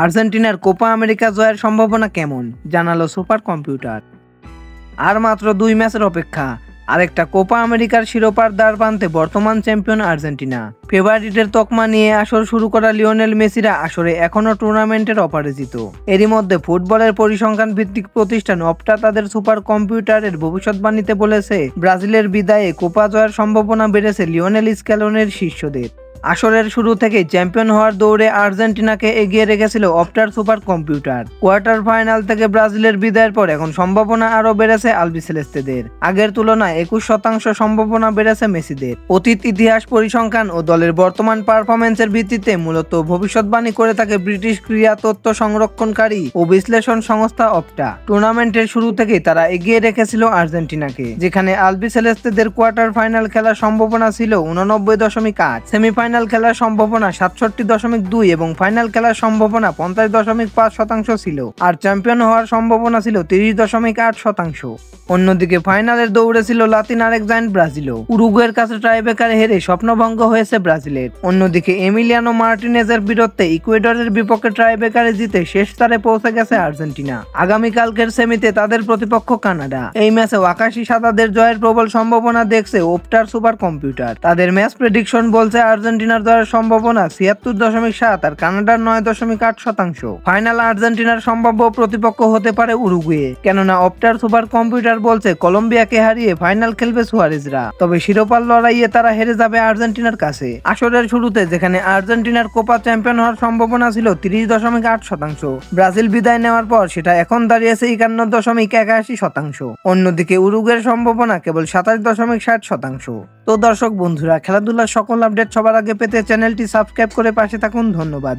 আর্জেন্টিনার Copa America জয়ের সম্ভাবনা কেমন, জানালো সুপার কম্পিউটার। আর মাত্র 2 ম্যাচের অপেক্ষা, আরেকটা কোপা আমেরিকার শিরোপার দ্বার প্রান্তে বর্তমান চ্যাম্পিয়ন আর্জেন্টিনা। ফেভারিটের তকমা নিয়ে আসর শুরু করা লিওনেল মেসিরা আসরে এখনও টুর্নামেন্টের অপরাজিত। এরই মধ্যে ফুটবলের পরিসংখ্যান ভিত্তিক প্রতিষ্ঠান অপটা তাদের সুপার কম্পিউটারের ভবিষ্যৎবাণীতে বলেছে, ব্রাজিলের বিদায়ে কোপা জয়ের সম্ভাবনা বেড়েছে লিওনেল স্ক্যালোনির শিষ্যদের। আসরের শুরু থেকেই চ্যাম্পিয়ন হওয়ার দৌড়ে আর্জেন্টিনাকে এগিয়ে রেখেছিল অপটার সুপার কম্পিউটার। কোয়ার্টার ফাইনাল থেকে ব্রাজিলের বিদায়ের পর এখন সম্ভাবনা আরও বেড়েছে আলবিসেলেস্তেদের। আগের তুলনায় 21% সম্ভাবনা বেড়েছে মেসিদের। অতীত ইতিহাস পরিসংখ্যান ও দলের বর্তমান পারফরমেন্সের ভিত্তিতে মূলত ভবিষ্যৎবাণী করে থাকে ব্রিটিশ ক্রীড়া তথ্য সংরক্ষণকারী ও বিশ্লেষণ সংস্থা অপটা। টুর্নামেন্টের শুরু থেকেই তারা এগিয়ে রেখেছিল আর্জেন্টিনাকে, যেখানে আলবিসেলেস্তেদের কোয়ার্টার ফাইনাল খেলার সম্ভাবনা ছিল 89.8, সেমিফাইনাল খেলার সম্ভাবনা 67.2 এবং ফাইনাল খেলার সম্ভাবনা 50.5% ছিল। আর চ্যাম্পিয়ন হওয়ার সম্ভাবনা ছিল 30.8%। অন্যদিকে ফাইনালের দৌড়ে ছিল লাতিন আরেক জায়ান্ট ব্রাজিলও। উরুগুয়ের কাছে টাইব্রেকারে হেরে স্বপ্নভঙ্গ হয়েছে ব্রাজিলের। অন্যদিকে এমিলিয়ানো মার্টিনেজের বিরুদ্ধে ইকুয়েডরের বিপক্ষে টাইব্রেকারে জিতে শেষ স্তরে পৌঁছে গেছে আর্জেন্টিনা। আগামীকালকের সেমিতে তাদের প্রতিপক্ষ কানাডা। এই ম্যাচে আকাশী সাদাদের জয়ের প্রবল সম্ভাবনা দেখছে ওপটার সুপার কম্পিউটার। তাদের ম্যাচ প্রেডিকশন বলছে আর্জেন্টিনার জয়ের সম্ভাবনা 76.7 আর কানাডার 9.8%। ফাইনাল আর্জেন্টিনার সম্ভাব্য প্রতিপক্ষ হতে পারে উরুগুয়ে, কেননা অপটার সুপার কম্পিউটার বলছে কলম্বিয়াকে হারিয়ে ফাইনাল খেলবে সুয়ারেজরা। তবে শিরোপার লড়াইয়ে তারা হেরে যাবে আর্জেন্টিনার কাছে। আসরের শুরুতে যেখানে আর্জেন্টিনার কোপা চ্যাম্পিয়ন হওয়ার সম্ভাবনা ছিল 30.8%, ব্রাজিল বিদায় নেওয়ার পর সেটা এখন দাঁড়িয়েছে 51.81%। অন্যদিকে উরুগুয়ের সম্ভাবনা কেবল 27.60%। তো দর্শক বন্ধুরা, খেলাধুলার সকল আপডেট সবার আগে পেতে চ্যানেলটি সাবস্ক্রাইব করে পাশে থাকুন। ধন্যবাদ।